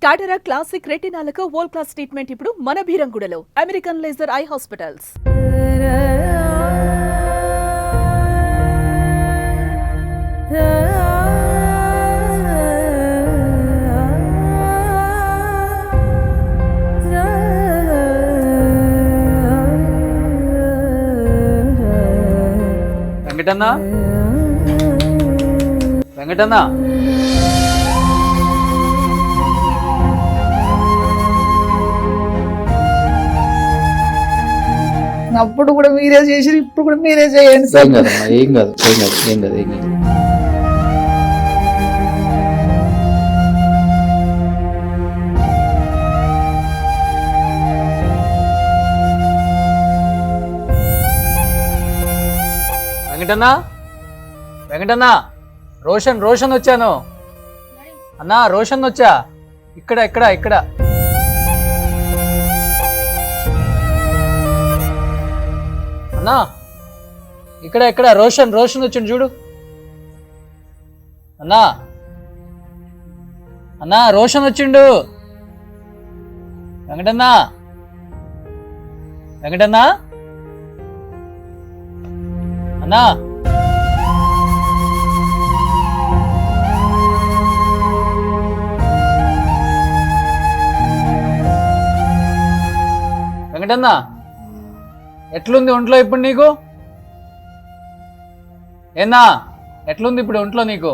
కాటరా classic రెటినాలకు world class treatment ఇప్పుడు మన భీరంగూడలో American laser eye hospitals. వెంకటన్నా, వెంకటన్నా, అప్పుడు కూడా మీరే చేసిరు, ఇప్పుడు కూడా మీరే చేయండి సార్. ఏం కాదమ్మా, ఏం కాదు, ఏం కాదు, ఏం కాదు, ఏం కాదు. వెంకటన్నా, వెంకటన్నా, రోషన్ రోషన్ వచ్చాను అన్నా, రోషన్ వచ్చా. ఇక్కడ ఇక్కడ ఇక్కడ అన్నా, ఇక్కడ ఇక్కడ రోషన్ రోషన్ వచ్చిండు చూడు అన్నా. అన్నా రోషన్ వచ్చిండు. వెంకటన్నా, వెంకటన్నా, అన్నా, వెంకటన్నా, ఎట్లుంది ఒంట్లో ఇప్పుడు నీకు? ఏనా ఎట్లుంది ఇప్పుడు ఒంట్లో నీకు?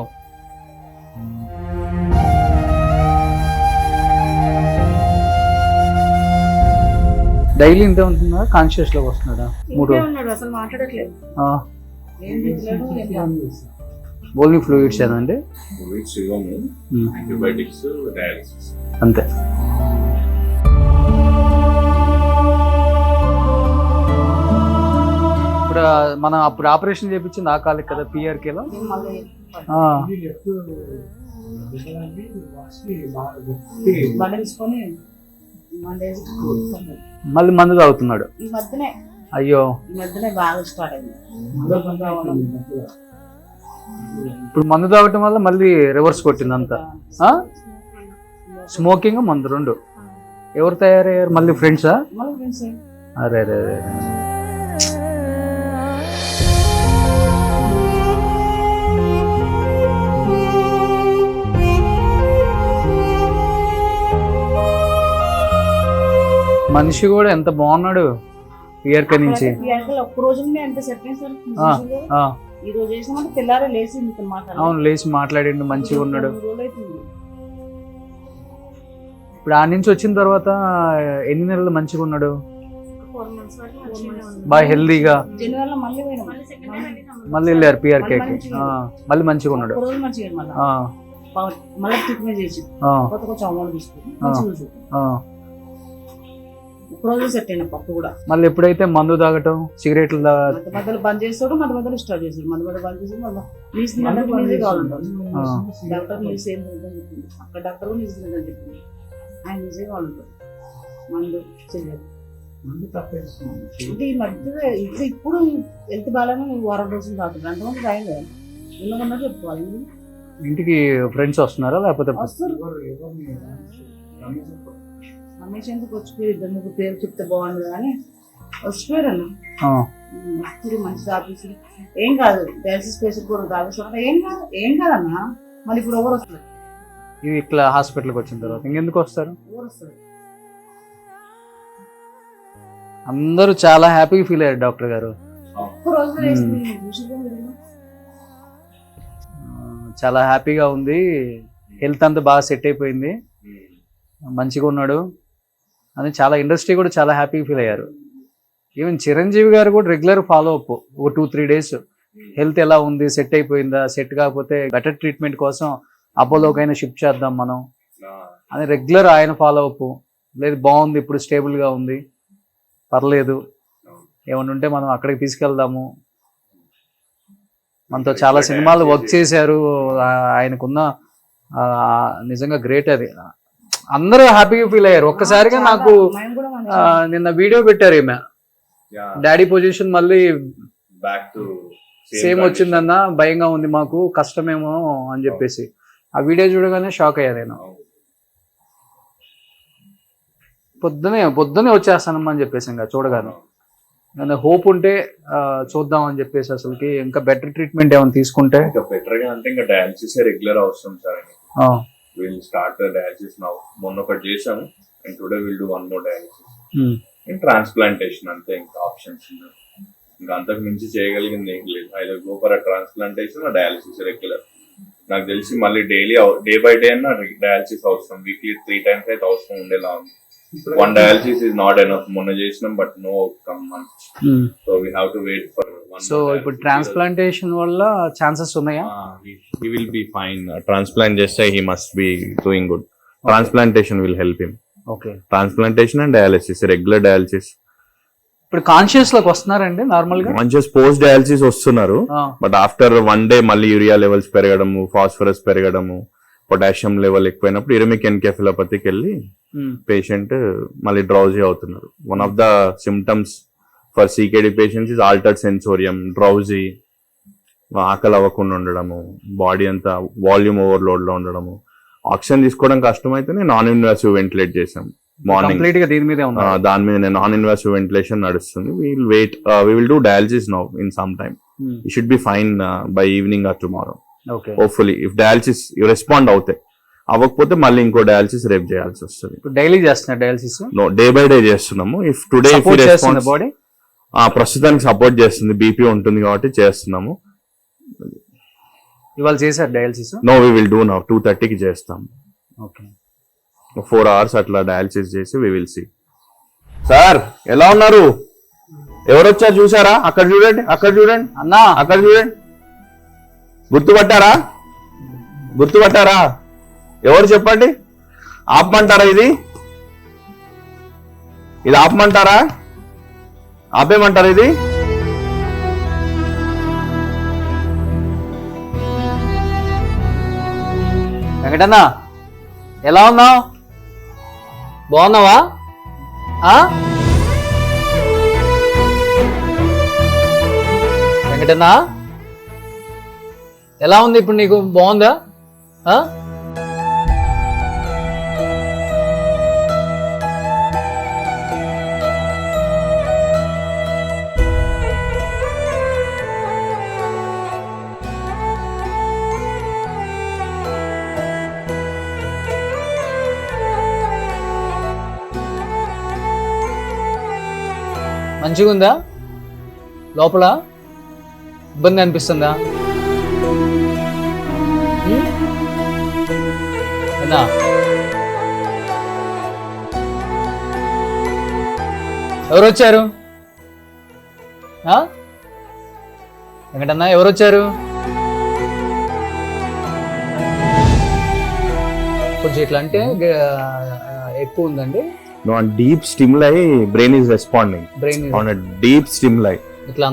డైలీ ఇంతే ఉంటుందా? కాన్షియస్ లోకి వస్తున్నాడా? 3 అసలు మాట్లాడట్లేదు. ఓన్లీ ఫ్లూయిడ్స్ ఏదండి? అంతే. ఇప్పుడు మనం అప్పుడు ఆపరేషన్ చేయించింది ఆ కాలికి కదా, పిఆర్కేలో. మళ్ళీ మందు తాగుతున్నాడు అయ్యో. ఇప్పుడు మందు తాగటం వల్ల మళ్ళీ రివర్స్ కొట్టింది అంతా. స్మోకింగ్ మందు 2 ఎవరు తయారయ్యారు మళ్ళీ? ఫ్రెండ్సా? అరే అరే అరే. మనిషి కూడా ఎంత బాగున్నాడు పిఆర్కే నుంచి. అవును, లేచి మాట్లాడిండు, మంచిగా ఉన్నాడు. ఇప్పుడు ఆ నుంచి వచ్చిన తర్వాత ఎన్ని నెలలు మంచిగా ఉన్నాడు? బాగా హెల్దీగా. మళ్ళీ వెళ్ళారు పిఆర్కేకి, మళ్ళీ మంచిగా ఉన్నాడు. మళ్ళీ ఎప్పుడైతే మందు తాగటం, సిగరెట్లు మధ్యలో బంద్ చేస్తాడు, మధ్యలో స్టార్ట్ చేస్తాడు. మధ్యలో బంద్ చేసి మళ్ళీ డాక్టర్ నీస్ ఏం చెప్పింది, అక్కడ డాక్టర్ నీస్ తినదని చెప్పింది. ఆయన నిజే కావాలంటాడు మందు చేయలేదు. అంటే ఈ మధ్య ఇప్పుడు హెల్త్ బాగానే వారం రోజులు తాగుతుంది. అంతమంది తాగింది కదా, ఎందుకన్నా చెప్పుకోవాలి. ఇంటికి ఫ్రెండ్స్ వస్తున్నారా లేకపోతే? రమేష్ ఎందుకు వచ్చిపోయి 2-3 పేరు చెప్తే బాగుండదు కానీ వచ్చిపోయారు అన్న. మంచి ఆఫీసు ఏం కాదు, డయాలసిస్ పేషెంట్ కూడా తాగిస్తున్నా ఏం కాదన్నా. మళ్ళీ ఇప్పుడు ఎవరు వస్తారు? ఇవి ఇట్లా హాస్పిటల్కి వచ్చిన తర్వాత ఇంకెందుకు వస్తారు? ఎవరు వస్తారు? అందరూ చాలా హ్యాపీగా ఫీల్ అయ్యారు డాక్టర్ గారు. చాలా హ్యాపీగా ఉంది, హెల్త్ అంతా బాగా సెట్ అయిపోయింది, మంచిగా ఉన్నాడు అని చాలా ఇండస్ట్రీ కూడా చాలా హ్యాపీగా ఫీల్ అయ్యారు. ఈవెన్ చిరంజీవి గారు కూడా రెగ్యులర్ ఫాలో అప్, ఒక 2-3 డేస్ హెల్త్ ఎలా ఉంది, సెట్ అయిపోయిందా, సెట్ కాకపోతే బెటర్ ట్రీట్మెంట్ కోసం అపోలోకైనా షిఫ్ట్ చేద్దాం మనం అని రెగ్యులర్ ఆయన ఫాలో అప్. లేదు బాగుంది, ఇప్పుడు స్టేబుల్గా ఉంది, పర్లేదు, ఏమన్నా ఉంటే మనం అక్కడికి తీసుకెళ్దాము. మనతో చాలా సినిమాలు వర్క్ చేశారు, ఆయనకున్న నిజంగా గ్రేట్. అది అందరూ హ్యాపీగా ఫీల్ అయ్యారు. ఒక్కసారిగా నాకు నిన్న వీడియో పెట్టారు, ఈమె డాడీ పొజిషన్ మళ్ళీ సేమ్ వచ్చిందన్న, భయంగా ఉంది మాకు, కష్టమేమో అని చెప్పేసి ఆ వీడియో చూడగానే షాక్ అయ్యా నేను. పొద్దునే వచ్చేస్తానమ్మా అని చెప్పేసి ఇంకా చూడగాను హోప్ ఉంటే చూద్దాం అని చెప్పేసి అసలుకి ఇంకా బెటర్ ట్రీట్మెంట్ ఏమైనా తీసుకుంటే ఇంకా బెటర్ గా అంటే ఇంకా డయాలసిస్ రెగ్యులర్ అవసరం sir. Will start dialysis now. మొన్న ఒకటి చేసాము and today will do one more dialysis and transplantation. అంతే ఇంకా ఆప్షన్స్ ఇంకా అంతకు మించి చేయగలిగింది ఏం లేదు. Either go for transplantation dialysis regular. నాకు తెలిసి మళ్ళీ డైలీ డే బై డే అన్న డయాలసిస్ అవసరం. వీక్లీ 3 times అయితే అవసరం ఉండేలా ఉంది. 1 dialysis is not enough. మొన్న చేసినాం but no outcome. So we have to wait for one. సో ఇప్పుడు ట్రాన్స్ప్లాంటేషన్ వల్ల ఛాన్సెస్ ఉన్నాయా? He will be fine. Transplant చేస్తే he must be doing good. Transplantation will help him. Okay. Transplantation and dialysis, regular dialysis. ఇప్పుడు conscious లోకి వస్తున్నారండి normal గా? మంచిగా పోస్ట్ డయాలసిస్ వస్తున్నారు బట్ ఆఫ్టర్ 1 day మళ్ళీ యూరియా లెవెల్స్ పెరగడము, ఫాస్ఫరస్ పెరగడము, పొటాషియం లెవెల్ ఎక్కువైనప్పుడు ఇరమిక్ ఎన్కెఫిలోపతికి వెళ్ళి పేషెంట్ మళ్ళీ డ్రౌజీ అవుతున్నారు. One of the symptoms for CKD patients is altered sensorium, drowsy, ఆకలి అవ్వకుండా ఉండడము, బాడీ అంతా వాల్యూమ్ ఓవర్లోడ్ లో ఉండడము. ఆక్సిజన్ తీసుకోవడం కష్టమైతేనే నాన్ ఇన్వాసివ్ వెంటిలేట్ చేసాం మార్నింగ్. కంప్లీట్ గా దీని మీదే ఉంది. దాని మీద నాన్ ఇన్వాసివ్ వెంటిలేషన్ నడుస్తుంది. Will wait, we will do dialysis now in some time. You should be fine by evening or tomorrow. Okay. Hopefully if dialysis respond అవుతాయి, అవ్వకపోతే మళ్ళీ ఇంకో డయాలసిస్ రేపు చేయాల్సి వస్తుంది. డైలీ చేస్తున్నారు dialysis? No, day by day చేస్తున్నాము. ఇఫ్ టుడే బాడీ ప్రస్తుతానికి సపోర్ట్ చేస్తుంది, బీపీ ఉంటుంది కాబట్టి చేస్తున్నాము. ఇవాళ చేశారు dialysis? No, we will do now. 2:30కి చేస్తాము. ఓకే. 4 hours అట్లా డయాలసిస్ చేసి వి విల్ సీ. సార్ ఎలా ఉన్నారు? ఎవరు వచ్చారు చూసారా? అక్కడ చూడండి, అక్కడ చూడండి అన్నా, అక్కడ చూడండి. గుర్తుపట్టారా? ఎవరు చెప్పండి? ఆపమంటారా? ఇది ఆపమంటారా? ఆపేమంటారా? ఇది వెంకటన్న ఎలా ఉన్నావు? బాగున్నావా? వెంకటన్న ఎలా ఉంది ఇప్పుడు నీకు? బాగుందా? మంచిగా ఉందా? లోపల ఇబ్బంది అనిపిస్తుందా? ఎవరు వచ్చారు? వెంకటన్న ఎవరు వచ్చారు? కొంచెం ఇట్లా అంటే ఎక్కువ ఉందండి. on deep stimuli brain is responding. On a deep stimuli,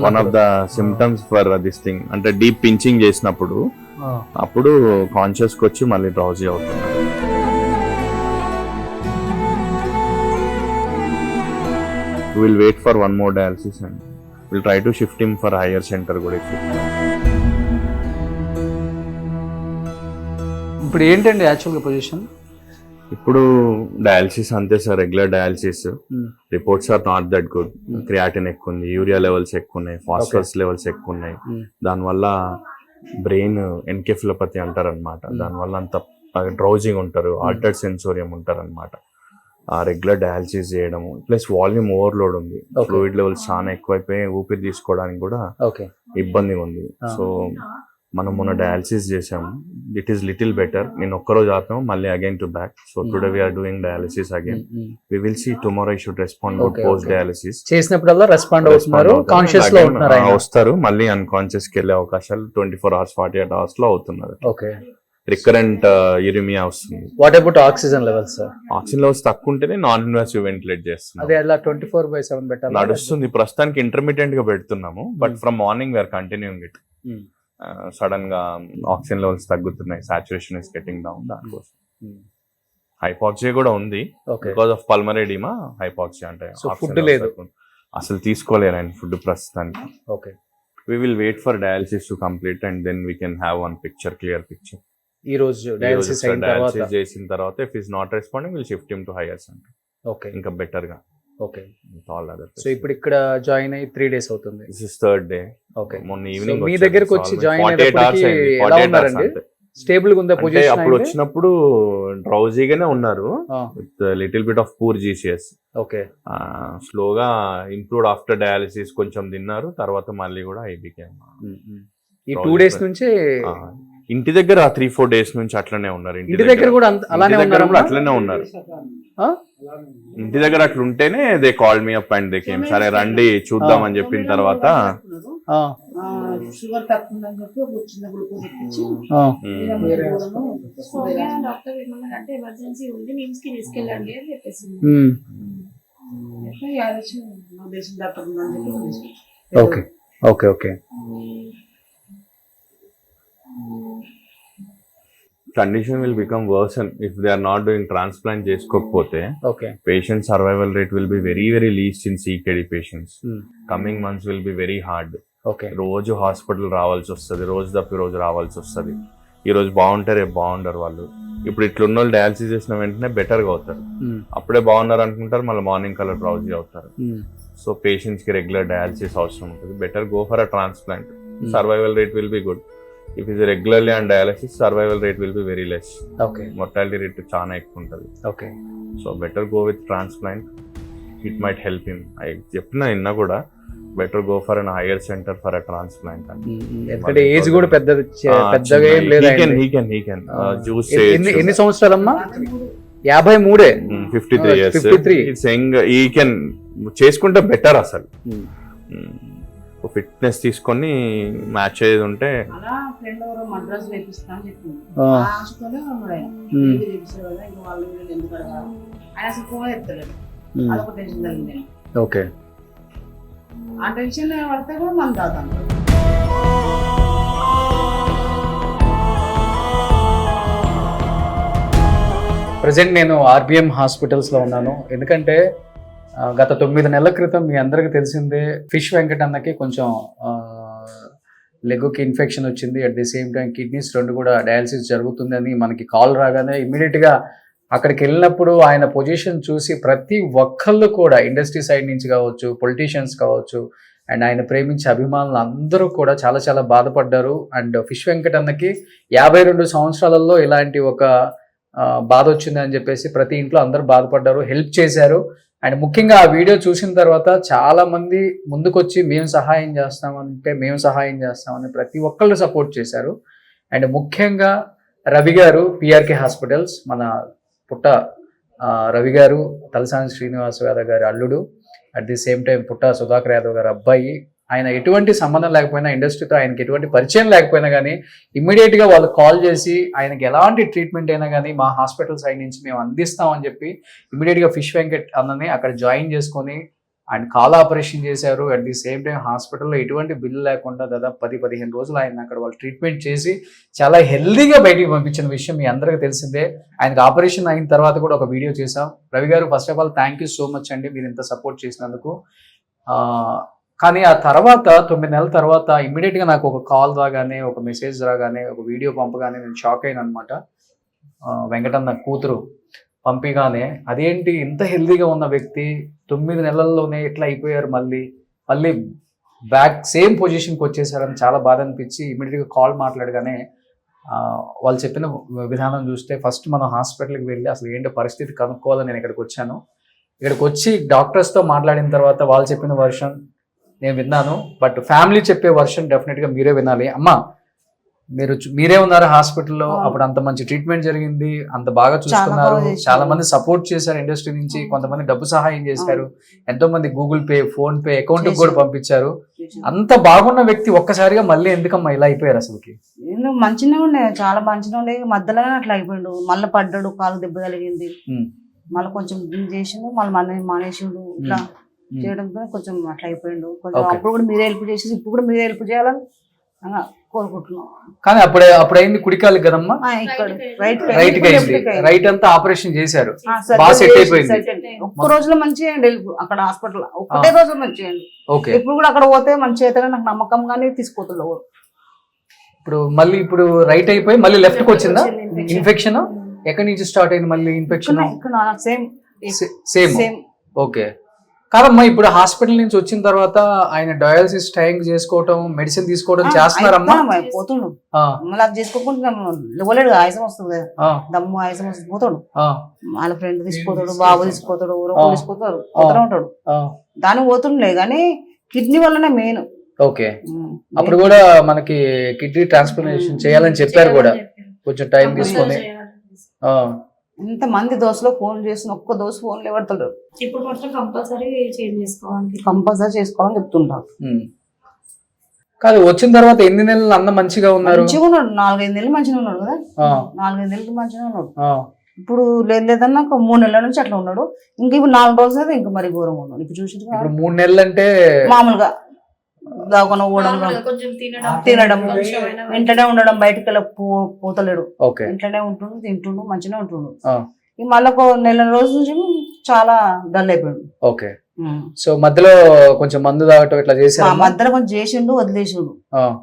one of the symptoms for this thing అంటే డీప్ పించింగ్ చేసినప్పుడు అప్పుడు కాన్షియస్ కి వచ్చి మళ్ళీ డ్రౌజీ అవుతున్నారు. We'll wait for one more dialysis and we'll try to shift him for higher center కూడా. ఇప్పుడు ఏంటండి యాక్చువల్గా పొజిషన్? ఇప్పుడు డయాలసిస్ అంతే sir, regular dialysis. Reports are not that good. Creatinine ఎక్కువ ఉంది, యూరియా లెవెల్స్ ఎక్కువ ఉన్నాయి, ఫాస్ఫరస్ లెవెల్స్ ఎక్కువ ఉన్నాయి. దానివల్ల బ్రెయిన్ ఎన్కెఫిలోపతి అంటారు అనమాట. దానివల్ల అంత డ్రౌజింగ్ ఉంటారు, ఆల్టర్డ్ సెన్సోరియం ఉంటారు అనమాట. రెగ్యులర్ డయాలసిస్ చేయడము ప్లస్ వాల్యూమ్ ఓవర్లోడ్ ఉంది, ఫ్లూయిడ్ లెవెల్స్ చాలా ఎక్కువైపోయి ఊపిరి తీసుకోవడానికి కూడా ఇబ్బందిగా ఉంది. సో మనం మొన్న డయాలసిస్ చేసాము. It is little better. నేను ఒక్కరోజు ఆపాము, మళ్ళీ again to back. So today we're doing dialysis again. We will see tomorrow I should respond post dialysis. చేసినప్పుడల్లా రెస్పాండ్ అవుతున్నారు, కాన్షియస్ లో ఉంటున్నారు. వస్తారు, మళ్ళీ అన్కాన్షియస్ కి వెళ్ళే అవకాశాలు 24 hours 48 hours లో అవుతున్నారు. ఓకే. రికరెంట్ యూరిమియా వస్తుంది. What about oxygen levels? Oxygen levels తక్కువ ఉంటేనే నాన్ ఇన్వాసివ్ వెంటిలేట్ చేస్తున్నాం. అదే అలా 24/7 పెట్టాలి. నడుస్తుంది ప్రస్తుతానికి, ఇంటర్మీడియట్ గా పెడుతున్నాము. But from morning we're continuing it. Sudden గా ఆక్సిజన్ లెవెల్స్ తగ్గుతున్నాయి, సాచురేషన్ ఇస్ గెటింగ్ డౌన్. దానికోసం హైపాక్సియా కూడా ఉంది. Because of pulmonary oedema hypoxia అంటే ఫుడ్ లేదు, అసలు తీసుకోలేరు ఆయన ఫుడ్ ప్రస్తుతానికి. Okay. We will wait for dialysis to complete and then we can have one picture, clear picture. ఈ రోజు డయాలసిస్ చేసిన తర్వాత if is not responding will shift him to higher centre. Okay ఇంకా బెటర్ గా okay. All other. So ఇప్పుడు ఇక్కడ join అయ్యి 3 days అవుతుంది. This is third day. Okay. మొన్న సో ఈవినింగ్ మీ దగ్గరకు వచ్చి జాయిన్ అయ్యేటప్పటికి ఎలా 48 hours ఉన్నారండి? అంతే. స్టేబుల్ గా ఉందా అంటే పొజిషన్? అప్పుడు వచ్చినప్పుడు డ్రౌజీగానే ఉన్నారు with little bit of poor GCS. Okay. స్లోగా ఇంప్రూవ్డ్ ఆఫ్టర్ డయాలిసిస్, కొంచెం తిన్నారు, తర్వాత మళ్ళీ కూడా ఐ బికేమ్. ఈ 2 days నుంచి ఇంటి దగ్గర 3-4 days నుంచి అట్లనే ఉన్నారు. ఇంటి దగ్గర కూడా అలానే ఉన్నారు. అట్లనే ఉన్నారు. ఇంటి దగ్గర అట్లా ఉంటేనే they call me up and they came. సరే రండి చూద్దాం అని చెప్పిన తర్వాత షుగర్ తక్కువ ఉందని చెప్పి ఒక చిన్న గ్లూకోజ్ ఎక్కించి డాక్టర్ ఏమన్నారంటే ఎమర్జెన్సీ ఉంది, నిమ్స్ కి తీసుకెళ్ళండి అని చెప్పేసింది. డాక్టర్ ఉందని చెప్పి okay okay okay. Condition will become worsen if they are not doing transplant చేసుకోకపోతే. Okay. Patient survival rate will be very very least in CKD patients. Coming months will be very hard. Okay. రోజు hospital రావాల్సి వస్తుంది, రోజు తప్పి రోజు రావాల్సి వస్తుంది. ఈ రోజు బాగుంటారు, రేపు బాగుంటారు వాళ్ళు. ఇప్పుడు ఇట్లున్న వాళ్ళు డయాలసిస్ చేసిన వెంటనే బెటర్ గా అవుతారు. అప్పుడే బాగున్నారు అనుకుంటారు, మళ్ళీ మార్నింగ్ కల్లా డ్రౌజీ అవుతారు. సో పేషెంట్స్ కి రెగ్యులర్ డయాలసిస్ అవసరం ఉంటుంది. Better go for a transplant. Survival rate will be good. If is regularly and dialysis, survival rate will be very less. Okay. mortality rate చాలా ఎక్కువ ఉంటుంది. Okay. So better go with transplant. It might help him. చెప్పిన నిన్న కూడా better go for an hire centre for a transplant. ఎందుకంటే age కూడా పెద్దగా ఏం లేదా. ఎన్ని సంవత్సరాలమ్మా? 53. 53 years. 53. It's saying he can చేసుకుంటే బెటర్ అసలు. ఫిట్నెస్ తీసుకొని మ్యాచ్ అయ్యేది ఉంటే. అలా ఫ్రెండ్ ఎవరో మద్రాసు వేపిస్తా అని చెప్పింది. ఆశతోనే ఉన్నాడు ఆయన. చేపించారు కదా, ఇంకా వాళ్ళు ఎందుకు అడగాలి, ఆయన అసలు ఫోన్ ఎత్తలేదు. అదొక టెన్షన్ తగ్గింది. ఓకే. ఆ టెన్షన్ పడితే కూడా మనం తాగుతాం. ప్రజెంట్ నేను RBM హాస్పిటల్స్లో ఉన్నాను. ఎందుకంటే గత 9 నెలల క్రితం మీ అందరికీ తెలిసిందే ఫిష్ వెంకట్ అన్నకి కొంచెం లెగ్కి ఇన్ఫెక్షన్ వచ్చింది. At the same time kidneys 2 కూడా డయాలసిస్ జరుగుతుందని మనకి కాల్ రాగానే ఇమ్మీడియట్గా అక్కడికి వెళ్ళినప్పుడు ఆయన పొజిషన్ చూసి ప్రతి ఒక్కళ్ళు కూడా ఇండస్ట్రీ సైడ్ నుంచి కావచ్చు, పొలిటీషియన్స్ కావచ్చు, అండ్ ఆయన ప్రేమించే అభిమానులు అందరూ కూడా చాలా చాలా బాధపడ్డారు. అండ్ ఫిష్ వెంకట్ అన్నకి 52 సంవత్సరాలలో ఇలాంటి ఒక బాధ వచ్చింది అని చెప్పేసి ప్రతి ఇంట్లో అందరూ బాధపడ్డారు, హెల్ప్ చేశారు. అండ్ ముఖ్యంగా ఆ వీడియో చూసిన తర్వాత చాలా మంది ముందుకొచ్చి మేము సహాయం చేస్తామంటే మేము సహాయం చేస్తామని ప్రతి ఒక్కళ్ళు సపోర్ట్ చేశారు. అండ్ ముఖ్యంగా రవి గారు, PRK హాస్పిటల్స్, మన పుట్ట రవి గారు తలసాని శ్రీనివాస్ యాదవ్ గారి అల్లుడు, అట్ ది సేమ్ టైం పుట్ట సుధాకర్ యాదవ్ గారి అబ్బాయి. ఆయన ఎటువంటి సంబంధం లేకపోయినా, ఇండస్ట్రీతో ఆయనకి ఎటువంటి పరిచయం లేకపోయినా కానీ ఇమ్మీడియట్గా వాళ్ళు కాల్ చేసి ఆయనకి ఎలాంటి ట్రీట్మెంట్ అయినా కానీ మా హాస్పిటల్ సైడ్ నుంచి మేము అందిస్తామని చెప్పి ఇమ్మీడియట్గా ఫిష్ వెంకట్ అన్నని అక్కడ జాయిన్ చేసుకొని ఆయన కాల్ ఆపరేషన్ చేశారు. అట్ ది సేమ్ టైం హాస్పిటల్లో ఎటువంటి బిల్లు లేకుండా దాదాపు 10-15 రోజులు ఆయన అక్కడ వాళ్ళు ట్రీట్మెంట్ చేసి చాలా హెల్దీగా బయటికి పంపించిన విషయం మీ అందరికీ తెలిసిందే. ఆయనకు ఆపరేషన్ అయిన తర్వాత కూడా ఒక వీడియో చేసాం. రవి గారు, first of all thank you so much అండి, మీరు ఇంత సపోర్ట్ చేసినందుకు. కానీ ఆ తర్వాత 9 నెలల తర్వాత ఇమ్మీడియట్గా నాకు ఒక కాల్ రాగానే, ఒక మెసేజ్ రాగానే, ఒక వీడియో పంపగానే నేను షాక్ అయినా అనమాట. వెంకటన్న కూతురు పంపిగానే అదేంటి ఇంత హెల్దీగా ఉన్న వ్యక్తి 9 నెలల్లోనే ఎట్లా అయిపోయారు, మళ్ళీ బ్యాక్ సేమ్ పొజిషన్కి వచ్చేసారని చాలా బాధ అనిపించి ఇమ్మీడియట్గా కాల్ మాట్లాడగానే వాళ్ళు చెప్పిన విధానం చూస్తే ఫస్ట్ మనం హాస్పిటల్కి వెళ్ళి అసలు ఏంటో పరిస్థితి కనుక్కోవాలని నేను ఇక్కడికి వచ్చాను. ఇక్కడికి వచ్చి డాక్టర్స్తో మాట్లాడిన తర్వాత వాళ్ళు చెప్పిన వర్షన్ నేను విన్నాను. బట్ ఫ్యామిలీ చెప్పే వర్షన్ డెఫినెట్గా మీరే వినాలి. అమ్మా, మీరే ఉన్నారు హాస్పిటల్లో, అప్పుడు అంత మంచి ట్రీట్మెంట్ జరిగింది, అంత బాగా చూసుకున్నారు, చాలా మంది సపోర్ట్ చేశారు ఇండస్ట్రీ నుంచి, కొంతమంది డబ్బు సహాయం చేశారు, ఎంతో మంది Google pay, phone pay account కూడా పంపించారు. అంత బాగున్న వ్యక్తి ఒక్కసారిగా మళ్ళీ ఎందుకమ్మా ఇలా అయిపోయారు? అసలుకి మంచిగా ఉండే, చాలా మంచిగా ఉండే, మధ్యలోనే అట్లా అయిపోయాడు. మళ్ళీ పడ్డాడు, కాలు దెబ్బ కలిగింది, మళ్ళీ కొంచెం చేసిండు, మళ్ళీ మానేసిండు. ఇట్లా చేయడంతో కొంచెం అట్లా అయిపోయిండు. కొంచెం అప్పుడు కూడా మీరే హెల్ప్ చేసేసి ఇప్పుడు కూడా మీరే హెల్ప్ చేయాలని కోరుకుంటున్నాం. కానీ అప్పుడైంది కుడికాలి కదమ్మా, రైట్ అంతా ఆపరేషన్ చేశారు, బాగా సెట్ అయిపోయింది. ఒక్క రోజులో మంచిగా అక్కడ హాస్పిటల్ ఒక్కటే రోజు మంచిగా. ఇప్పుడు కూడా అక్కడ పోతే మంచిగా అయితే నాకు నమ్మకం గానీ తీసుకుపోతుండవు. ఇప్పుడు రైట్ అయిపోయి మళ్ళీ లెఫ్ట్ కి వచ్చిందా ఇన్ఫెక్షన్? ఎక్కడి నుంచి స్టార్ట్ అయింది మళ్ళీ infection? Same same same. Okay. కాదమ్మా, ఇప్పుడు హాస్పిటల్ నుంచి వచ్చిన తర్వాత ఆయన డయాలసిస్ టైం చేసుకోవటం, మెడిసిన్ తీసుకోవడం చేస్తున్నారమ్మా? పోతుండు ఆ, మళ్ళీ అది చేసుకోకుండా ఇవ్వలేడు, ఆయాసం వస్తుంది కదా, ఆ, దమ్ము ఆయాసం వస్తుంది, పోతాడు. ఆ, వాళ్ళ ఫ్రెండ్ తీసుకుపోతాడు, బాబు తీసుకుపోతాడు, ఊరు తీసుకుపోతాడు, పోతూనే ఉంటాడు. ఆ. దానికి పోతుండలే కానీ కిడ్నీ వల్లనే మెయిన్. ఓకే. అప్పుడు కూడా మనకి కిడ్నీ ట్రాన్స్ప్లాంటేషన్ చేయాలని చెప్పారు కూడా, కొంచెం టైం తీసుకొని. ఆ, ఇంత మంది దోశలో ఫోన్ చేస్తున్న ఒక్క దోశ ఫోన్ లేవడతాడు. ఇప్పుడు మాత్రం కంపల్సరీ చేంజ్ చేసుకోవాలి. కంపల్సరీ చేసుకోవాలని చెప్తుంటారు. ఉమ్. కాదు, వచ్చిన తర్వాత ఎన్ని నెలలు అన్న మంచిగా ఉన్నారు? మంచిగా ఉన్నాడు, 4-5 నెలలు మంచిగా ఉన్నాడు కదా, ఆ, 4-5 నెలలు మంచిగా ఉన్నాడు. ఆ, ఇప్పుడు లేదన్నా ఒక 3 నెలల నుంచి అట్లా ఉన్నాడు. ఇంక ఇప్పుడు 4 రోజులు అయితే ఇంకా మరి ఘోరంగా ఉన్నాడు. ఇప్పుడు చూసి ఇప్పుడు 3 నెలలు అంటే మామూలుగా దాకుండా పోవడం, కొంచెం తినడం, ఇంట్లోనే ఉండడం, బయటకు వెళ్ళి పోతలేడు. ఓకే. ఇంట్లోనే ఉంటుండు, తింటుండు, మంచిగా ఉంటుండు. ఆ, ఈ మళ్ళీ ఒక నెల రోజుల నుంచి చాలా డల్ అయిపోయాడు. ఓకే. సో మధ్యలో కొంచెం మందు తాగటం ఇట్లా ఆ చేశారు? మధ్యలో కొంచెం చేసిండు, వదిలేసిండు,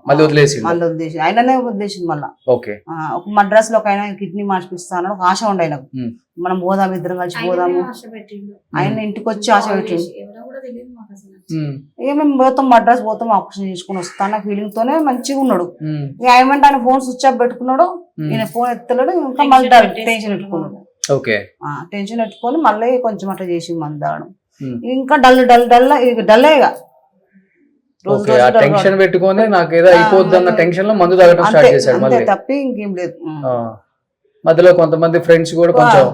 మళ్ళీ వదిలేసి? మళ్ళీ వదిలేసి ఆయననే వదిలేసిండు. మళ్ళా ఓకే. ఒక మద్రాస్ లో ఒక ఆయన కిడ్నీ మార్పిస్తాను ఒక ఆశ ఉండే ఆయనకు. ఉమ్. మనం పోదాం, ఇద్దరం కలిసి పోదాము. ఆశ పెట్టిండు. ఆయన ఇంటికి వచ్చి ఆశ పెట్టిండు. ఎవరో కూడా తెలియదు మాకు అసలు. ఉమ్. ఇక మేము పోతాం మద్రాస్ పోతాం, ఆపరేషన్ చేసుకుని వస్తాను ఫీలింగ్ తోనే మంచిగా ఉన్నాడు. ఉమ్. ఇక ఏమంటే ఆయన ఫోన్ స్విచ్ ఆఫ్ పెట్టుకున్నాడు, ఈయన ఫోన్ ఎత్తలేడు, ఇంకా మళ్ళీ టెన్షన్ పెట్టుకున్నాడు. ఓకే. టెన్షన్ పెట్టుకొని మళ్ళీ కొంచెం అట్లా చేసి మంది తాగడం, ఉమ్. ఇంకా డల్ డల్ డల్ ఇక డల్లే ఇక రోజు ఓకే. రోజు ఆ dull టెన్షన్ గా. పెట్టుకొని నాకు ఏదో అయిపోద్ది అన్న టెన్షన్ లో మందు తాగటం స్టార్ట్ చేశాడు అంతే మళ్ళీ. తప్పి ఇంకేం లేదు. ఆ. మధ్యలో కొంతమంది ఫ్రెండ్స్ కూడా కొంచెం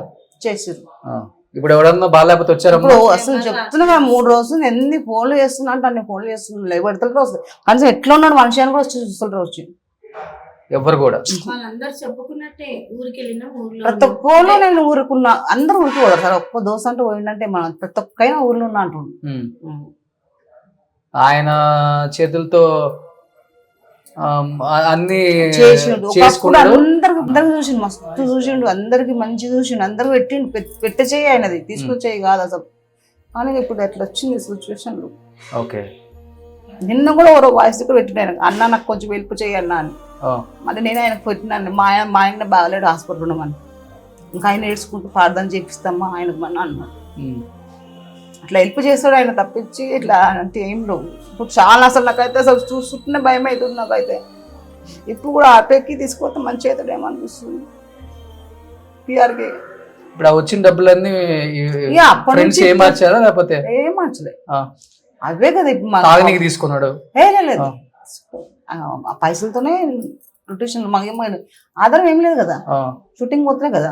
చేసారు. ఆ. ఇప్పుడు ఎవరన్నా బాగాలేకపోతే వచ్చారమ్మా? ఇప్పుడు అసలు చెప్తున్నా కదా, 3 రోజులు ఎన్ని ఫోన్లు చేస్తున్నా అంటే అన్ని ఫోన్లు చేస్తున్నా, లేబడతారు వస్తుంది. కనీసం ఎట్లా ఉన్నాడు మనిషి అని కూడా వచ్చి చూస్తుంటారు. వచ్చి ఎవరు కూడా? వాళ్ళందరూ చెప్పుకున్నట్టే ఊరికి వెళ్ళినా ఊర్లో ప్రతి ఒక్కరు నేను ఊరుకున్నా, అందరూ ఊరికి పోతారు సార్. ఒక్క దోశ అంటే పోయిందంటే మనం ప్రతి ఒక్కైనా ఊర్లో ఉన్నా అంటుండు. ఉమ్. ఆయన చేతులతో అన్ని చేసిండు. ఒకప్పుడు చేసుకున్నాడు. అందరికి చూసిండు, మస్తు చూసిండు, అందరికి మంచి చూసిండు, అందరు పెట్టిండు. పెట్టే చేయి ఆయనది, తీసుకొచ్చేయి కాదు అసలు. కానీ ఇప్పుడు ఎట్లా వచ్చింది సిచ్యువేషన్. ఓకే. నిన్న కూడా ఎవరో వాయిస్ కూడా పెట్టినాను, అన్న నాకు కొంచెం హెల్ప్ చేయి అన్న అని. మళ్ళీ నేను ఆయనకు పెట్టినాను, మా ఆయన బాగాలేడు, హాస్పిటల్ ఉండమని. ఇంకా ఆయన ఏడ్చుకుంటూ ప్రార్థన చేపిస్తామా ఆయనకు మన అన్నాడు. అట్లా హెల్ప్ చేస్తాడు ఆయన, తప్పించి ఇట్లా అంటే ఏం లేవు. ఇప్పుడు చాలా అసలు నాకైతే అసలు చూస్తుంటేనే భయం అవుతుంది నాకైతే. ఇప్పుడు కూడా ఆటోకి తీసుకొస్తే మంచి అవుతాడేమో అనిపిస్తుంది పిఆర్కి. ఇప్పుడు ఆ వచ్చిన డబ్బులన్నీ అప్పటి ఫ్రెండ్స్ నుంచి ఏం మార్చారా లేకపోతే ఏం మార్చలే, అవే కదా ఇప్పుడు తాగనీకి తీసుకున్నాడు? లేదు, ఆ పైసలతోనే రొటేషన్. మాకేమో ఆధారం ఏం లేదు కదా, షూటింగ్ పోతే కదా.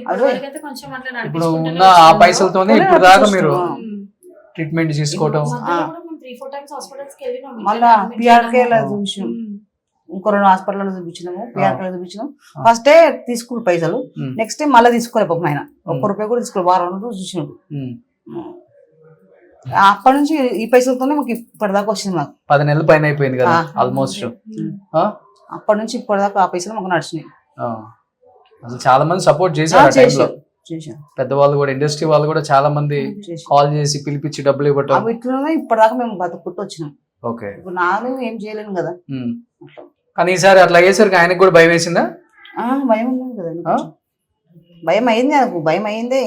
ఇప్పటివరకైతే కొంచెం అట్లా ఇప్పుడు నడిపించుకుంటూనే ఉన్న ఆ పైసలతోనే ఇప్పుడు దాకా మీరు ఉమ్. ట్రీట్మెంట్ తీసుకోవటం. మధ్యలో కూడా మేము 3-4 times hospitals కి వెళ్ళినాం. మళ్ళా admit పిఆర్కే చేయడము. చూసినాం, ఉమ్. ఇంకో 2 హాస్పిటల్లో చూపించినాము, పిఆర్కే చూపించినాం. ఫస్ట్ డే తీసుకుని పైసలు, ఉమ్. నెక్స్ట్ డే మళ్ళీ తీసుకోలే పాపం ఆయన, ₹1 కూడా తీసుకోలేదు. వారం రోజులు చూసినాడు. ఉమ్. అప్పటి నుంచి ఈ పైసలతోనే మాకు ఇప్పటిదాకా వచ్చింది. మాకు 10 నెలల పైన అయిపోయింది కదా ఆల్మోస్ట్. అప్పటి నుంచి ఇప్పటిదాకా ఆ పైసలు మాకు నడిచినాయి. అసలు చాలా మంది సపోర్ట్ చేశారు ఆ టైంలో. చేశాను పెద్దవాళ్ళు కూడా, ఇండస్ట్రీ వాళ్ళు కూడా చాలా మంది కాల్ చేసి పిలిపించి డబ్బులు ఇవ్వటం. అవి ఇట్లనే ఇప్పటిదాకా మేము బతుకుంటూ వచ్చినాం. ఓకే. ఇప్పుడు నాను ఏం చేయలేను కదా. అట్లా కానీ ఈసారి అట్లా అయ్యేసరికి ఆయనకు కూడా భయం వేసిందా? భయం ఉంది కదా, కొంచెం భయం అయింది నాకు, భయం అయింది,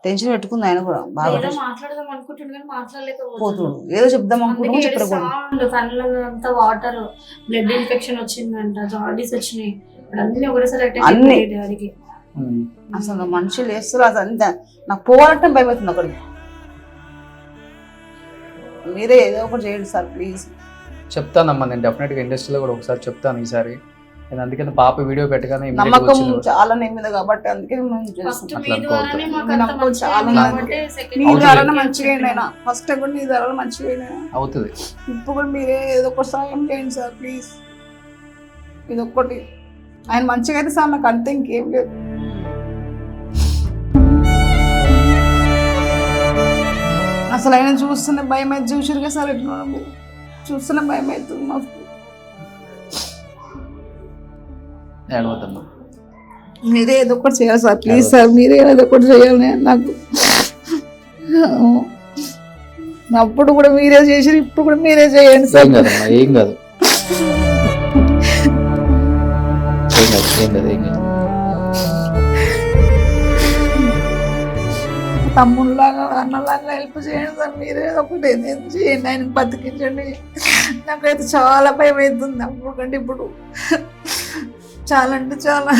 టెన్షన్ పెట్టుకుంది ఆయన కూడా బాగా. ఏదో మాట్లాడదాం అనుకుంటుండే కానీ మాట్లాడలేకపోతుంది. పోతుడు ఏదో చెప్దాం అనుకుంటున్నా చెప్పకూడదు. కళ్ళలో అంతా వాటర్, బ్లడ్ ఇన్ఫెక్షన్ వచ్చిందంట, జాండీస్ వచ్చినాయి, అన్ని ఒకటేసారి అటాక్ అన్ని. అయిపోయాయి డాడీకి. అసలు మనుషులు వేస్తారు అసలు అంత, నాకు పోవాలంటే భయం అవుతుంది అక్కడికి. మీరే ఏదో ఒకటి చేయండి సార్ ప్లీజ్. చెప్తానమ్మా, నేను డెఫినెట్ గా ఇండస్ట్రీలో కూడా ఒకసారి చెప్తాను ఈసారి. నేను అందుకని పాప వీడియో పెట్టగానే immediate గా నమ్మకం వచ్చింది. చాలా నీ మీద కాబట్టి అందుకే మేము ఫస్ట్ చేస్తాం. మీ ద్వారానే మాకు అంత నమ్మకం మంచిగా చాలా అయింది ఉంది. కాబట్టి second నీ అవుతుంది. ద్వారా మంచిగా అయినా, ఫస్ట్ టైం కూడా నీ ద్వారా మంచిగా అయినా, అవుతుంది. ఇప్పుడు కూడా మీరే ఏదో ఒకటి సాయం చేయండి సార్ ప్లీజ్. ఇది ఒక్కటి ఆయన మంచిగా అయితే సార్, నాకు అంతే, ఇంకేం లేదు. అసలు ఆయన చూస్తున్న భయం అయితే చూసారుగా సార్, ఎట్లా చూస్తున్న భయం అవుతుంది మాకు. ఏడవద్దమ్మా. మీరే ఏదో ఒకటి చేయాలి సార్ ప్లీజ్ సార్, మీరే ఏదో ఒకటి చేయాలి నాకు. అప్పుడు కూడా మీరే చేసి, ఇప్పుడు కూడా మీరే చేయండి సార్. ఏం కాదమ్మా, ఏం కాదు, ఏం కాదు, ఏం కాదు, ఏం కాదు. తమ్ముళ్ళలాగా అన్నలాగా హెల్ప్ చేయండి సార్. మీరే ఒకటి ఏదైనా చేయండి, ఆయన బతికించండి. నాకైతే చాలా భయం అవుతుంది అప్పటికంటే ఇప్పుడు. చాలా అంటే చాలా.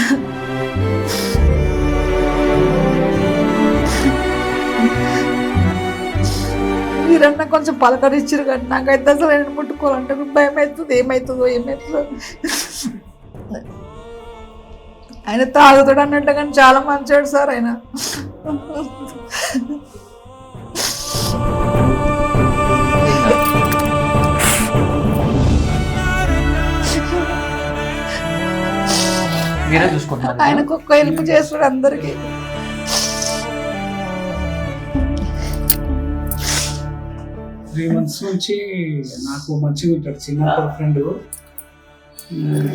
మీరన్నా కొంచెం పలకరించారు కానీ నాకైతే అసలు ఆయన ముట్టుకోవాలంటే భయం అవుతుంది. ఏమవుతుందో ఆయన తాగుతాడు అన్నట్టు కానీ చాలా మంచాడు సార్ ఆయన. మీరే చూసుకుంటున్నారు. ఆయనకు ఒక్క హెల్ప్ చేస్తాడు అందరికి. 3 months నుంచి నాకు మంచిగా ఉంటాడు. చిన్నప్పుడు ఫ్రెండ్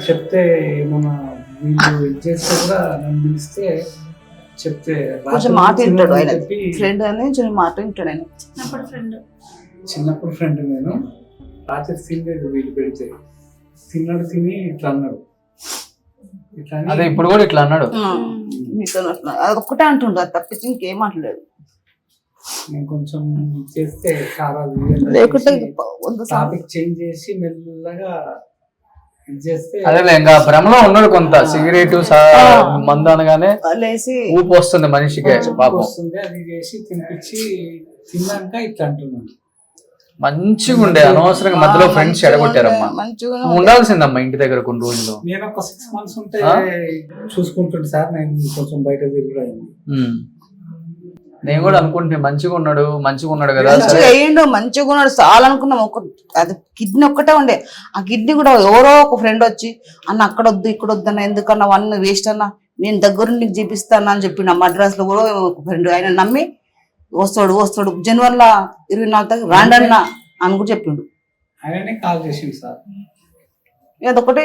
చెప్తే ఏమన్నా వీళ్ళు ఇది చేస్తే కూడా నన్ను పిలిస్తే చెప్తే కొంచెం మాట వింటాడు ఆయన. ఫ్రెండ్ అని చిన్న మాట వింటాడు ఆయన. చిన్నప్పుడు ఫ్రెండ్ నేను రాత్రి తినలేదు, వీళ్ళు పెడితే తిన్నాడు. తిని ఇట్లా అన్నాడు. ఇట్లా అదే ఇప్పుడు కూడా ఇట్లా అన్నాడు. మీతో అది ఒక్కటే అంటుండు, అది తప్పించి ఇంకేం మాట్లాడాడు. నేను కొంచెం చేస్తే లేకుంటే టాపిక్ చేంజ్ చేసి మెల్లగా ఇది చేస్తే అదే ఇంకా భ్రమలో ఉన్నాడు. కొంత సిగరెట్ మందు అనగానే ఊపు వస్తుంది మనిషికి. పాపం వస్తుంది. అది చేసి తినిపించి తిన్నాక ఇట్లా అంటున్నాను. మంచిగా ఉండే, అనవసరంగా మధ్యలో ఫ్రెండ్స్ ఎడగొట్టారమ్మా. ఉండాల్సిందమ్మా ఇంటి దగ్గర కొన్ని రోజులు. నేను ఒక 6 months ఉంటే చూసుకుంటుంటే సార్ నేను కొంచెం బయట తిరుగుడు. నేను కూడా అనుకుంటే మంచిగా ఉన్నాడు కదా. అయ్యిండు మంచిగా ఉన్నాడు చాలా అనుకున్నాం. అది కిడ్నీ ఒక్కటే ఉండే. ఆ కిడ్నీ కూడా ఎవరో ఒక ఫ్రెండ్ వచ్చి అన్న అక్కడ వద్దు ఇక్కడ వద్దు అన్న, ఎందుకన్నా వన్ వేస్ట్ అన్న, నేను దగ్గరుండి నీకు చూపిస్తాను అని చెప్పి నా మద్రాస్ లో కూడా ఒక ఫ్రెండ్ ఆయన నమ్మి వస్తాడు జనవరిలో 24 రాండన్న అని కూడా చెప్పిండు. ఆయననే కాల్ చేసిండు సార్. అదొకటే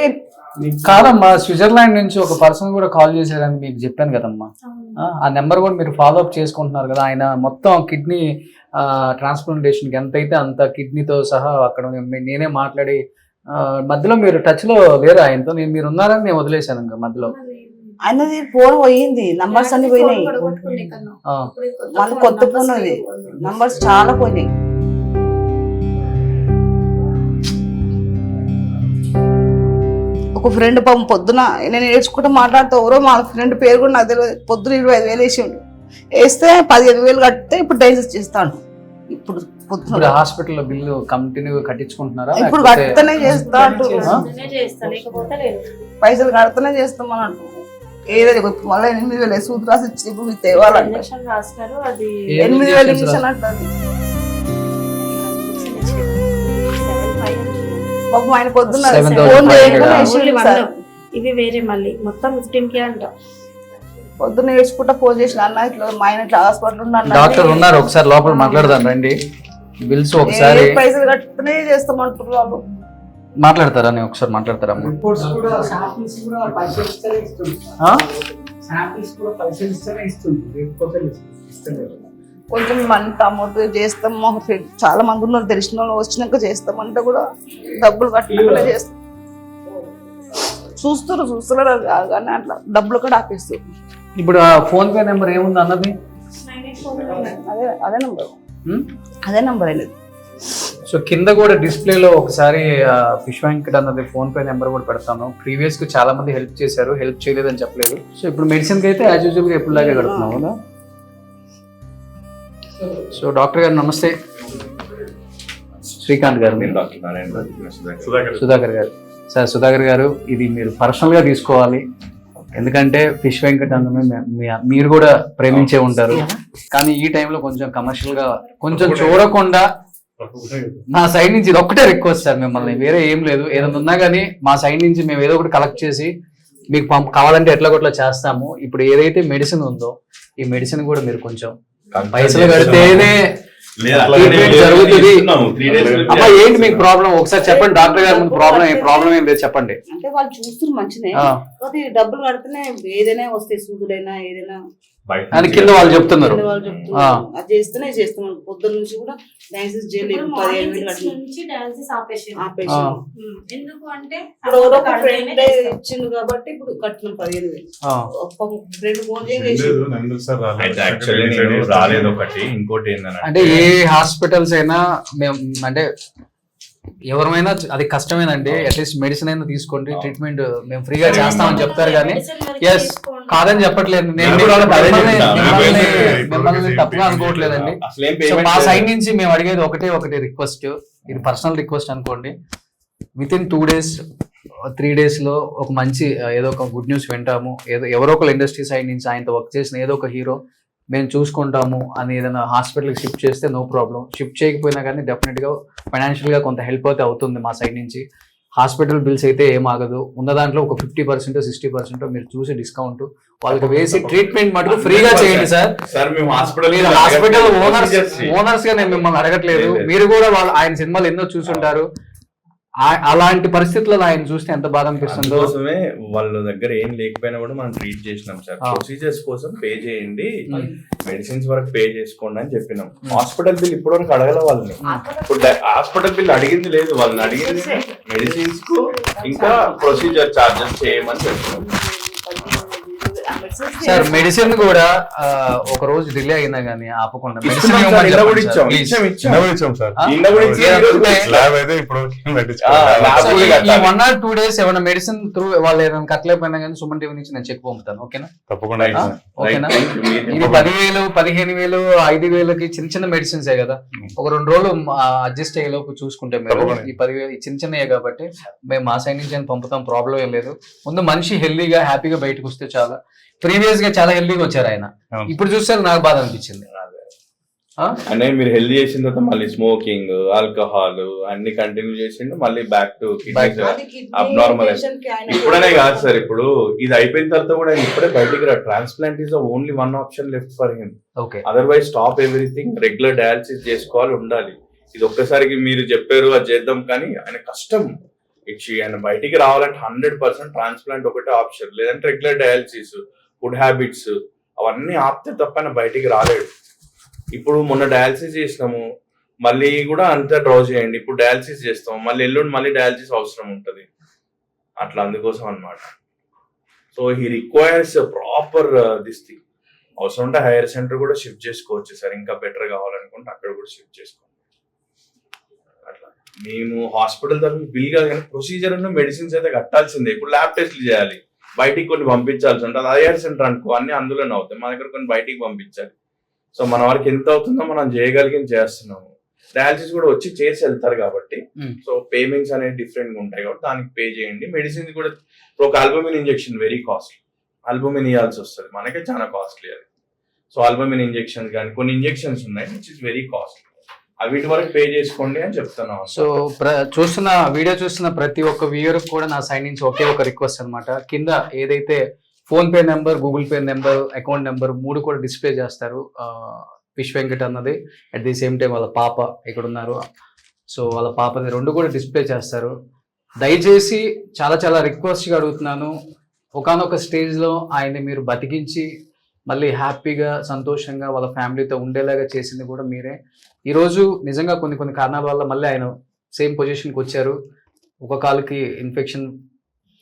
కాదమ్మా, స్విట్జర్లాండ్ నుంచి ఒక పర్సన్ కూడా కాల్ చేశారని మీకు చెప్పాను కదమ్మా. ఆ నెంబర్ కూడా మీరు ఫాలో అప్ చేసుకుంటున్నారు కదా. ఆయన మొత్తం కిడ్నీ ట్రాన్స్ప్లాంటేషన్ కి ఎంత అయితే అంత కిడ్నీతో సహా అక్కడ నేనే మాట్లాడి మధ్యలో మీరు టచ్ లో లేరు ఆయనతో. మీరు ఉన్నారని నేను వదిలేశాను ఇంకా మధ్యలో. ఆయనది ఫోన్ పోయింది, నంబర్స్ అన్ని పోయినాయి. మళ్ళీ కొత్త ఫోన్ అది, నంబర్స్ చాలా పోయినాయి. ఒక ఫ్రెండ్ పాపం పొద్దున నేను నేర్చుకుంటూ మాట్లాడుతూ ఎవరో మా ఫ్రెండ్ పేరు కూడా నాకు తెలియదు. పొద్దున 25,000 వేసిండు. వేస్తే 15,000 కడితే ఇప్పుడు డైజెస్ చేస్తాను. ఇప్పుడు పొద్దున హాస్పిటల్ బిల్లు కంటిన్యూ కట్టించుకుంటున్నారా? ఇప్పుడు కడితేనే చేస్తా అంటూ పైసలు కడితేనే చేస్తాం అని అంటూ ఏదో మళ్ళీ 8,000 సూట్ రాసి ఇచ్చి ఇప్పుడు మీకు తేవాలంటే 8,000 ఇంజక్షన్ అంటుంది. పాపం ఆయన పొద్దున్న ఇవి వేరే మళ్ళీ మొత్తం 15K అంట. పొద్దున్న నేర్చుకుంటా ఫోన్ చేసిన అన్న ఇట్లా మా ఆయన ఇట్లా హాస్పిటల్ ఉన్నాను. డాక్టర్ ఉన్నారు, ఒకసారి లోపల మాట్లాడదాం రండి. బిల్స్ ఒకసారి పైసలు కట్టుకునే చేస్తామంటారు వాళ్ళు. మాట్లాడతారా? నేను ఒకసారి మాట్లాడతారమ్మా. రిపోర్ట్స్ కూడా శాంపిల్స్ కూడా పైసలు ఇస్తేనే ఇస్తుంది. శాంపిల్స్ కూడా పైసలు ఇస్తేనే ఇస్తుంది, లేకపోతే ఇస్తలేదు. కొంచెం మన తమ్ముడు చేస్తాం, మా ఫ్రెండ్ చాలా మంది ఉన్నారు తెలిసిన వాళ్ళు, వచ్చినాక చేస్తామంటే కూడా డబ్బులు కట్టినాక చేస్తాం. చూస్తున్నారు కానీ అట్లా డబ్బులు కూడా ఆపేస్తారు. ఇప్పుడు ఫోన్ పే నెంబర్ ఏముంది అన్నది? అదే నెంబర్ అనేది. సో కింద కూడా డిస్ప్లేలో ఒకసారి ఫిష్ వెంకట్ అన్నది ఫోన్ పే నెంబర్ కూడా పెడతాను. ప్రీవియస్ గా చాలా మంది హెల్ప్ చేశారు, హెల్ప్ చేయలేదని చెప్పలేదు. సో ఇప్పుడు మెడిసిన్ కి అయితే యాజ్ యూజువల్ గా ఎప్పుడులాగే కడుతున్నాం కదా. సో డాక్టర్ గారు నమస్తే. శ్రీకాంత్ గారు, సుధాకర్ గారు. సార్ సుధాకర్ గారు, ఇది మీరు పర్సనల్ గా తీసుకోవాలి. ఎందుకంటే ఫిష్ వెంకట్ అన్నమే మీరు కూడా ప్రేమించే ఉంటారు. కానీ ఈ టైంలో కొంచెం కమర్షియల్ గా కొంచెం చూడకుండా మా సైడ్ నుంచి ఇది ఒక్కటే రిక్వెస్ట్ సార్ మిమ్మల్ని, వేరే ఏం లేదు. ఏదైనా ఉన్నా కానీ మా సైడ్ నుంచి మేము ఏదో ఒకటి కలెక్ట్ చేసి మీకు కావాలంటే ఎట్లా కొట్లా చేస్తాము. ఇప్పుడు ఏదైతే మెడిసిన్ ఉందో ఈ మెడిసిన్ కూడా మీరు కొంచెం పైసలు కడితేనే జరుగుతుంది. అమ్మా ఏంటి మీకు ప్రాబ్లం ఒకసారి చెప్పండి డాక్టర్ గారి ముందు. ప్రాబ్లం ఏం లేదు చెప్పండి. అంటే వాళ్ళు చూస్తున్నారు మంచిదే, డబ్బులు కడితేనే ఏదైనా వస్తాయి, సూదులైనా ఏదైనా బయట అని నుంచి కింద వాళ్ళు చెప్తున్నారు. కింద వాళ్ళు చెప్తున్నారు. అది చేస్తేనే చేస్తున్నాం. పొద్దున్న నుంచి కూడా డయాలసిస్ చేయలేదు. 15 గంటలు నుంచి డయాలసిస్ ఆపేసి ఆపేసాం. ఎందుకు అంటే ఇప్పుడు ఎవరో ఒక ఫ్రెండ్ ఇచ్చిండు కాబట్టి ఇప్పుడు కట్టినాం 15,000. ఒక ఫ్రెండ్ ఫోన్ చేసి అయితే యాక్చువల్లీ నేను రాలేదు ఒకటి. ఇంకోటి ఏంటంటే అంటే ఏ హాస్పిటల్స్ అయినా మేము అంటే ఎవరైనా అది కష్టమేనండి, అట్లీస్ట్ మెడిసిన్ అయినా తీసుకోండి, ట్రీట్మెంట్ మేము ఫ్రీగా చేస్తామని చెప్తారు కానీ ఎస్ కాదని చెప్పట్లేదు. నేను మిమ్మల్ని తప్పుగా అనుకోవట్లేదండి. సో మా సైడ్ నుంచి మేము అడిగేది ఒకటి రిక్వెస్ట్, ఇది పర్సనల్ రిక్వెస్ట్ అనుకోండి. విత్ ఇన్ 2 days 3 days లో ఒక మంచి ఏదో ఒక గుడ్ న్యూస్ వింటాము. ఏదో ఎవరో ఒక ఇండస్ట్రీ సైడ్ నుంచి ఆయనతో వర్క్ చేసిన ఏదో ఒక హీరో మేము చూసుకుంటాము అని ఏదైనా హాస్పిటల్కి షిఫ్ట్ చేస్తే నో ప్రాబ్లం. షిఫ్ట్ చేయకపోయినా కానీ డెఫినెట్గా ఫైనాన్షియల్గా కొంత హెల్ప్ అయితే అవుతుంది మా సైడ్ నుంచి. హాస్పిటల్ బిల్స్ అయితే ఏం ఆగదు. ఉన్న దాంట్లో ఒక 50% 60% మీరు చూసి డిస్కౌంట్ వాళ్ళకి వేసి ట్రీట్మెంట్ మటుకు ఫ్రీగా చేయండి సార్. సార్ మేము హాస్పిటల్ ఓనర్స్ గా నేను మిమ్మల్ని అడగట్లేదు. మీరు కూడా వాళ్ళు ఆయన సినిమాలు ఎన్నో చూసుంటారు. అలాంటి పరిస్థితుల్లో ఆయన చూస్తే ఎంత బాధ అనిపిస్తుందో. కోసమే వాళ్ళ దగ్గర ఏం లేకపోయినా కూడా మనం ట్రీట్ చేసినాం సార్. ప్రొసీజర్స్ కోసం పే చేయండి, మెడిసిన్స్ వరకు పే చేసుకోండి అని చెప్పినాం. హాస్పిటల్ బిల్ ఇప్పటి వరకు అడగల వాళ్ళని. ఇప్పుడు హాస్పిటల్ బిల్ అడిగింది లేదు, వాళ్ళని అడిగింది మెడిసిన్స్ కు ఇంకా ప్రొసీజర్ చార్జెస్ చేయమని చెప్పినాం సార్. మెడిసిన్ కూడా ఒక రోజు డిలే అయినా గానీ ఆపకుండా మెడిసిన్ ఈ 1 or 2 days ఏమైనా మెడిసిన్ త్రూ వాళ్ళు ఏదైనా కట్టలేకపోయినా కానీ సుమన్ టీవీ నుంచి నేను చెక్ పంపుతాను. ఓకేనా? తప్పకుండా. ఓకేనా? ఇది 10,000 15,000 5,000కి చిన్న మెడిసిన్సే కదా. ఒక 2 రోజులు అడ్జస్ట్ అయ్యేలోపు చూసుకుంటే మీరు ఈ 10,000 చిన్నయే కాబట్టి మేము మా సైడ్ నుంచి పంపుతాం. ప్రాబ్లం ఏం లేదు. ముందు మనిషి హెల్దీగా హ్యాపీగా బయటకు వస్తే చాలా. ప్రీవియస్ గా చాలా హెల్దీగా వచ్చారు ఆయన, ఇప్పుడు చూస్తే నాకు బాధ అనిపించింది. అంటే మీరు హెల్దీ చేసిన తర్వాత మళ్ళీ స్మోకింగ్, ఆల్కహాల్ అన్ని కంటిన్యూ చేసిండు. మళ్ళీ బ్యాక్ టు అబ్నార్మల్. ఇప్పుడనే కాదు సార్, ఇప్పుడు ఇది అయిపోయిన తర్వాత కూడా ఇప్పుడే బయటికి రా. Transplant is only 1 option left for him. Otherwise stop everything. Regular dialysis చేసుకోవాలి, ఉండాలి. ఇది ఒక్కసారికి మీరు చెప్పారు అది చేద్దాం కానీ ఆయన కష్టం. ఆయన బయటికి రావాలంటే 100% ట్రాన్స్ప్లాంట్ ఒకటే ఆప్షన్, లేదంటే రెగ్యులర్ డయాలసిస్, ఫుడ్ హ్యాబిట్స్ అవన్నీ ఆపితే తప్ప ఆయన బయటికి రాలేడు. ఇప్పుడు మొన్న డయాలసిస్ చేసినాము, మళ్ళీ కూడా అంతా డ్రా చేయండి. ఇప్పుడు డయాలసిస్ చేస్తాము, మళ్ళీ ఎల్లుండి మళ్ళీ డయాలసిస్ అవసరం ఉంటుంది. అట్లా అందుకోసం అన్నమాట. So he requires proper this thing. అవసరం ఉంటే హైయర్ సెంటర్ కూడా షిఫ్ట్ చేసుకోవచ్చు సార్. ఇంకా బెటర్ కావాలనుకుంటే అక్కడ కూడా షిఫ్ట్ చేసుకోండి. అట్లా మేము హాస్పిటల్ తరఫున బిల్ కాదు కానీ ప్రొసీజర్ ఉన్న మెడిసిన్స్ అయితే కట్టాల్సిందే. ఇప్పుడు ల్యాబ్ టెస్ట్లు చేయాలి, బయటికి కొన్ని పంపించాల్సి ఉంటుంది. అది హైయర్ సెంటర్ అనుకో అన్ని అందులోనే అవుతాయి. మా దగ్గర కొన్ని బయటికి పంపించాలి. సో మన వరకు ఎంత అవుతుందో మనం చేయగలిగిన చేస్తున్నాము. డయాలసిస్ కూడా వచ్చి చేసి వెళ్తారు కాబట్టి సో పేమెంట్స్ అనేవి డిఫరెంట్ గా ఉంటాయి కాబట్టి దానికి పే చేయండి. మెడిసిన్స్ కూడా ఇప్పుడు ఒక albumin injection very costly. Albumin ఇవ్వాల్సి వస్తుంది, మనకే చాలా కాస్ట్లీ అది. సో ఆల్బమిన్ ఇంజెక్షన్స్ కానీ కొన్ని ఇంజెక్షన్స్ ఉన్నాయి విచ్ ఇస్ వెరీ కాస్ట్లీ. వీటి వరకు పే చేసుకోండి అని చెప్తున్నాం. సో వీడియో చూస్తున్న ప్రతి ఒక్క వ్యూయర్ కూడా నా సైడ్ నుంచి ఒకే ఒక రిక్వెస్ట్ అనమాట. కింద ఏదైతే phone pay number, Google pay number, account number 3 కూడా డిస్ప్లే చేస్తారు. ఫిష్ వెంకట్ అన్నది, అట్ ది సేమ్ టైం వాళ్ళ పాప ఇక్కడ ఉన్నారు. సో వాళ్ళ పాపది 2 కూడా డిస్ప్లే చేస్తారు. దయచేసి చాలా చాలా రిక్వెస్ట్గా అడుగుతున్నాను, ఒకానొక స్టేజ్లో ఆయన్ని మీరు బతికించి మళ్ళీ హ్యాపీగా సంతోషంగా వాళ్ళ ఫ్యామిలీతో ఉండేలాగా చేసింది కూడా మీరే. ఈరోజు నిజంగా కొన్ని కారణాల వల్ల మళ్ళీ ఆయన సేమ్ పొజిషన్కి వచ్చారు. ఒక కాలుకి ఇన్ఫెక్షన్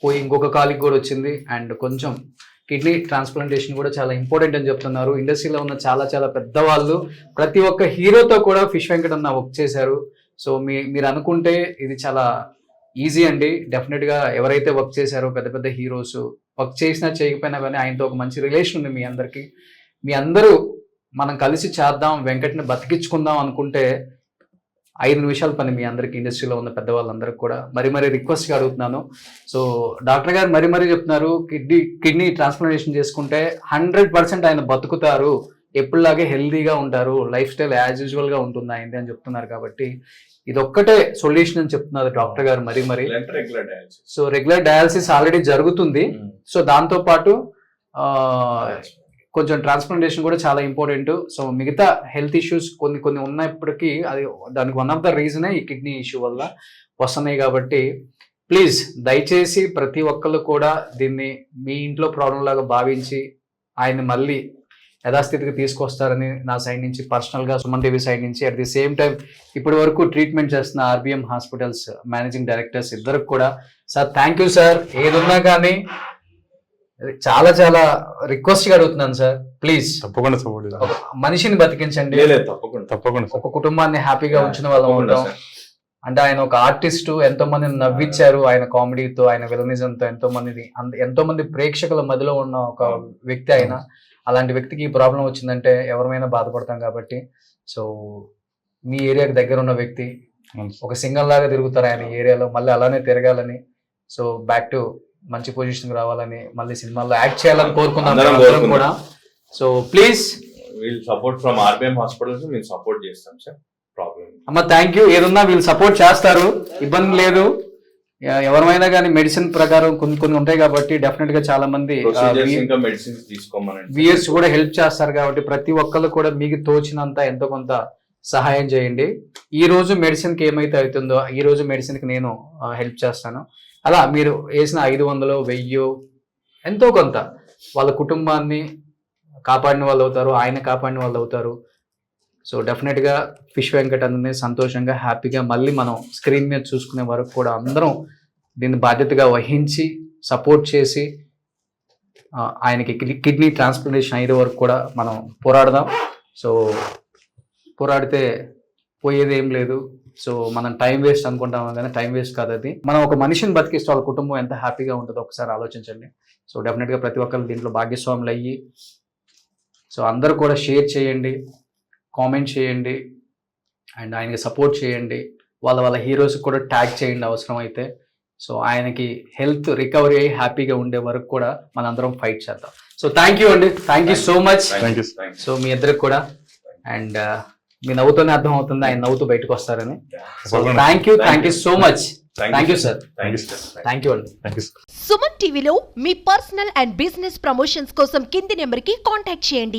పోయి ఇంకొక కాలుకి కూడా వచ్చింది. అండ్ కొంచెం కిడ్నీ ట్రాన్స్ప్లాంటేషన్ కూడా చాలా ఇంపార్టెంట్ అని చెప్తున్నారు. ఇండస్ట్రీలో ఉన్న చాలా చాలా పెద్దవాళ్ళు, ప్రతి ఒక్క హీరోతో కూడా ఫిష్ వెంకట్ అన్న వర్క్ చేశారు. సో మీరు అనుకుంటే ఇది చాలా ఈజీ అండి. డెఫినెట్గా ఎవరైతే వర్క్ చేశారో పెద్ద పెద్ద హీరోస్, వర్క్ చేసినా చేయకపోయినా కానీ ఆయనతో ఒక మంచి రిలేషన్ ఉంది మీ అందరికీ. మీ అందరూ మనం కలిసి చేద్దాం, వెంకట్ని బతికించుకుందాం అనుకుంటే 5 నిమిషాల పని మీ అందరికి, ఇండస్ట్రీలో ఉన్న పెద్దవాళ్ళందరికీ కూడా మరీ రిక్వెస్ట్గా అడుగుతున్నాను. సో డాక్టర్ గారు మరీ చెప్తున్నారు కిడ్నీ ట్రాన్స్ప్లాంటేషన్ చేసుకుంటే 100% ఆయన బతుకుతారు, ఎప్పుడులాగే హెల్దీగా ఉంటారు, లైఫ్ స్టైల్ యాజ్ యూజువల్గా ఉంటుంది అయింది అని చెప్తున్నారు. కాబట్టి ఇదొక్కటే సొల్యూషన్ అని చెప్తున్నారు డాక్టర్ గారు మరీ. సో రెగ్యులర్ డయాలసిస్ ఆల్రెడీ జరుగుతుంది. సో దాంతో పాటు కొంచెం ట్రాన్స్ప్లాంటేషన్ కూడా చాలా ఇంపార్టెంట్. సో మిగతా హెల్త్ ఇష్యూస్ కొన్ని ఉన్నప్పటికీ అది దానికి 1 of the రీజనే ఈ కిడ్నీ ఇష్యూ వల్ల వస్తున్నాయి. కాబట్టి ప్లీజ్ దయచేసి ప్రతి ఒక్కళ్ళు కూడా దీన్ని మీ ఇంట్లో ప్రాబ్లం లాగా భావించి ఆయన్ని మళ్ళీ యథాస్థితికి తీసుకొస్తారని నా సైడ్ నుంచి, పర్సనల్గా సుమన్ టీవీ సైడ్ నుంచి. అట్ ది సేమ్ టైం ఇప్పటి వరకు ట్రీట్మెంట్ చేస్తున్న ఆర్బిఎం హాస్పిటల్స్ మేనేజింగ్ డైరెక్టర్స్ ఇద్దరికి కూడా సార్ థ్యాంక్ యూ సార్. ఏదున్నా కానీ చాలా చాలా రిక్వెస్ట్గా అడుగుతున్నాను సార్, ప్లీజ్ తప్పకుండా సపోర్ట్ ఒక మనిషిని బతికించండి, తప్పకుండా ఒక కుటుంబాన్ని హ్యాపీగా ఉంచిన వాళ్ళం ఉంటాం. అంటే ఆయన ఒక ఆర్టిస్ట్, ఎంతో మందిని నవ్వించారు ఆయన కామెడీతో, ఆయన విలనిజంతో, ఎంతో మంది ప్రేక్షకుల మధ్యలో ఉన్న ఒక వ్యక్తి ఆయన. అలాంటి వ్యక్తికి ఈ ప్రాబ్లం వచ్చిందంటే ఎవరైనా బాధపడతాం కాబట్టి. సో మీ ఏరియాకి దగ్గర ఉన్న వ్యక్తి, ఒక సింగల్ లాగా తిరుగుతారు ఆయన ఏరియాలో, మళ్ళీ అలానే తిరగాలని, సో బ్యాక్ టు మంచి పొజిషన్ రావాలని, మళ్ళీ సినిమాల్లో యాక్ట్ చేయాలని కోరుకున్నాం అందరం కూడా. So please wheel support from RBM hospitals, మేము సపోర్ట్ చేస్తాం సార్. ప్రాబ్లం అమ్మ థ్యాంక్ యూ. ఏదన్నా వీళ్ళు సపోర్ట్ చేస్తారు, ఇబ్బంది లేదు. ఎవరైనా కానీ మెడిసిన్ ప్రకారం కొన్ని ఉంటాయి కాబట్టి డెఫినెట్ గా చాలా మంది ఇంకా మెడిసిన్స్ తీసుకోమని విఎస్ కూడా హెల్ప్ చేస్తారు కాబట్టి ప్రతి ఒక్కళ్ళు కూడా మీకు తోచినంత ఎంతో కొంత సహాయం చేయండి. ఈ రోజు మెడిసిన్ కి ఏమైతే అవుతుందో ఈ రోజు మెడిసిన్ కి నేను హెల్ప్ చేస్తాను. అలా మీరు వేసిన 500, 1000 ఎంతో కొంత వాళ్ళ కుటుంబాన్ని కాపాడిన వాళ్ళు అవుతారు, ఆయన కాపాడిన వాళ్ళు అవుతారు. సో డెఫినెట్గా ఫిష్ వెంకట్ అనేది సంతోషంగా హ్యాపీగా మళ్ళీ మనం స్క్రీన్ మీద చూసుకునే వరకు కూడా అందరం దీన్ని బాధ్యతగా వహించి సపోర్ట్ చేసి ఆయనకి కిడ్నీ ట్రాన్స్ప్లాంటేషన్ అయ్యే వరకు కూడా మనం పోరాడదాం. సో పోరాడితే పోయేది ఏం లేదు. సో మనం టైం వేస్ట్ అనుకుంటాం కానీ టైం వేస్ట్ కాదు అది. మనం ఒక మనిషిని బతికిస్తే వాళ్ళ కుటుంబం ఎంత హ్యాపీగా ఉంటుందో ఒకసారి ఆలోచించండి. సో డెఫినెట్గా ప్రతి ఒక్కరు దీంట్లో భాగ్యస్వాములు అయ్యి, సో అందరూ కూడా షేర్ చేయండి, కామెంట్ చేయండి అండ్ ఆయనకి సపోర్ట్ చేయండి. వాళ్ళ హీరోస్కి కూడా ట్యాగ్ చేయండి అవసరం అయితే. సో ఆయనకి హెల్త్ రికవరీ అయ్యి హ్యాపీగా ఉండే వరకు కూడా మనందరం ఫైట్ చేద్దాం. సో థ్యాంక్ యూ అండి, thank you so much. So మీ ఇద్దరికి కూడా అండ్ మీ నవ్వుతోనే అర్థం అవుతుంది ఆయన నవ్వుతూ బయటకు వస్తారని. So thank you so much. Thank you sir. Thank you అండి. సుమన్ టీవీలో మీ పర్సనల్ అండ్ బిజినెస్ ప్రమోషన్స్ కోసం కింది నెంబర్కి కాంటాక్ట్ చేయండి.